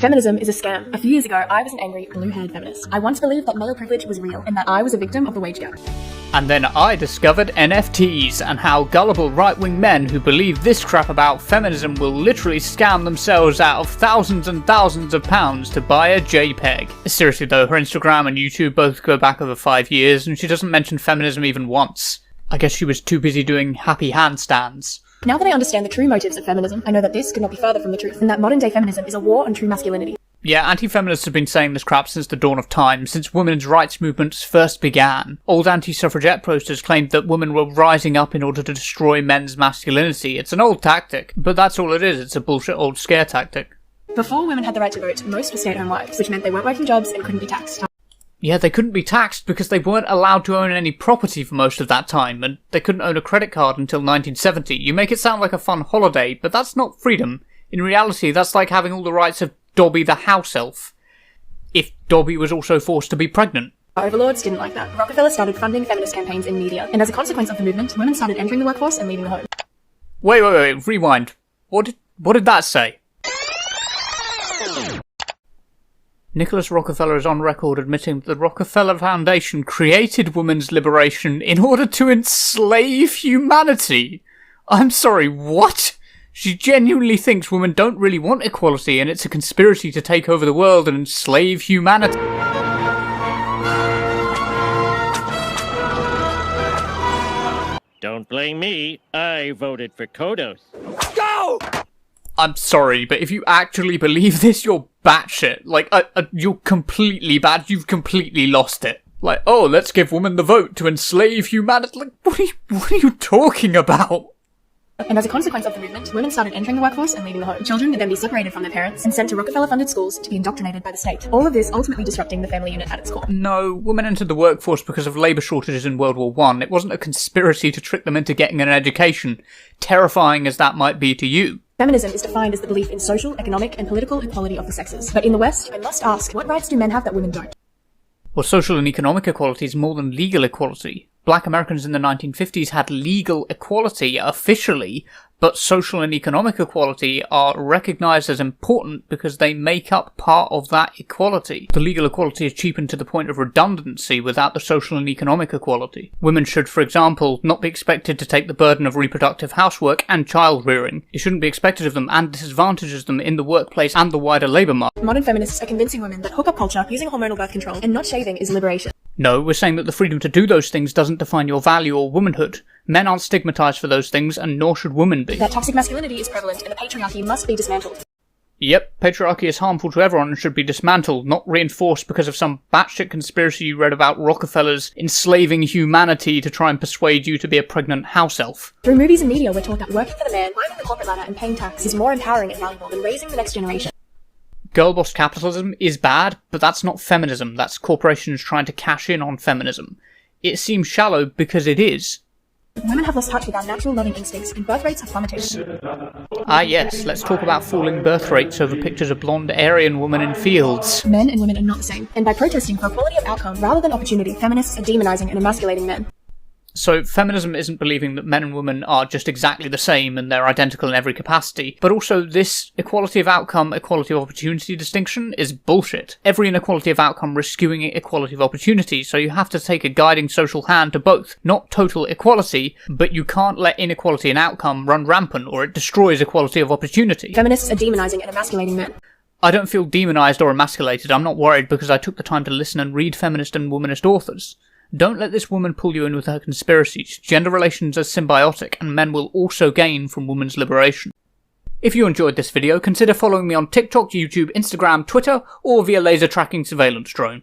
Feminism is a scam. A few years ago, I was an angry, blue-haired feminist. I once believed that male privilege was real and that I was a victim of the wage gap. And then I discovered NFTs and how gullible right-wing men who believe this crap about feminism will literally scam themselves out of thousands and thousands of pounds to buy a JPEG. Seriously though, her Instagram and YouTube both go back over 5 years and she doesn't mention feminism even once. I guess she was too busy doing happy handstands. Now that I understand the true motives of feminism, I know that this could not be further from the truth, and that modern-day feminism is a war on true masculinity. Yeah, anti-feminists have been saying this crap since the dawn of time, since women's rights movements first began. Old anti-suffragette posters claimed that women were rising up in order to destroy men's masculinity. It's an old tactic, but that's all it is, it's a bullshit old scare tactic. Before women had the right to vote, most were stay-at-home wives, which meant they weren't working jobs and couldn't be taxed. Yeah, they couldn't be taxed because they weren't allowed to own any property for most of that time, and they couldn't own a credit card until 1970. You make it sound like a fun holiday, but that's not freedom. In reality, that's like having all the rights of Dobby the house elf, if Dobby was also forced to be pregnant. Overlords didn't like that. Rockefeller started funding feminist campaigns in media, and as a consequence of the movement, women started entering the workforce and leaving the home. Wait, rewind. What did that say? Nicholas Rockefeller is on record admitting that the Rockefeller Foundation created women's liberation in order to enslave humanity. I'm sorry, what? She genuinely thinks women don't really want equality and it's a conspiracy to take over the world and enslave humanity. Don't blame me, I voted for Kodos. Go! I'm sorry, but if you actually believe this, you're batshit. Like, you're completely bad. You've completely lost it. Like, oh, let's give women the vote to enslave humanity. Like, what are you talking about? And as a consequence of the movement, women started entering the workforce and leaving the home. Children would then be separated from their parents and sent to Rockefeller-funded schools to be indoctrinated by the state. All of this ultimately disrupting the family unit at its core. No, women entered the workforce because of labour shortages in World War I. It wasn't a conspiracy to trick them into getting an education, terrifying as that might be to you. Feminism is defined as the belief in social, economic, and political equality of the sexes. But in the West, I must ask, what rights do men have that women don't? Well, social and economic equality is more than legal equality. Black Americans in the 1950s had legal equality officially, but social and economic equality are recognised as important because they make up part of that equality. The legal equality is cheapened to the point of redundancy without the social and economic equality. Women should, for example, not be expected to take the burden of reproductive housework and child rearing. It shouldn't be expected of them and disadvantages them in the workplace and the wider labour market. Modern feminists are convincing women that hookup culture, using hormonal birth control, and not shaving is liberation. No, we're saying that the freedom to do those things doesn't define your value or womanhood. Men aren't stigmatised for those things, and nor should women be. That toxic masculinity is prevalent, and the patriarchy must be dismantled. Yep, patriarchy is harmful to everyone and should be dismantled, not reinforced because of some batshit conspiracy you read about Rockefellers enslaving humanity to try and persuade you to be a pregnant house elf. Through movies and media, we're taught that working for the man, climbing the corporate ladder, and paying tax is more empowering and valuable than raising the next generation. Girl-boss capitalism is bad, but that's not feminism. That's corporations trying to cash in on feminism. It seems shallow because it is. Women have lost touch with our natural loving instincts, and birth rates have plummeted. Ah yes, let's talk about falling birth rates over pictures of blonde Aryan women in fields. Men and women are not the same, and by protesting for equality of outcome rather than opportunity, feminists are demonizing and emasculating men. So feminism isn't believing that men and women are just exactly the same and they're identical in every capacity, but also this equality of outcome, equality of opportunity distinction is bullshit. Every inequality of outcome risks skewing equality of opportunity, so you have to take a guiding social hand to both. Not total equality, but you can't let inequality in outcome run rampant or it destroys equality of opportunity. Feminists are demonizing and emasculating men. I don't feel demonized or emasculated. I'm not worried because I took the time to listen and read feminist and womanist authors. Don't let this woman pull you in with her conspiracies. Gender relations are symbiotic, and men will also gain from women's liberation. If you enjoyed this video, consider following me on TikTok, YouTube, Instagram, Twitter, or via laser tracking surveillance drone.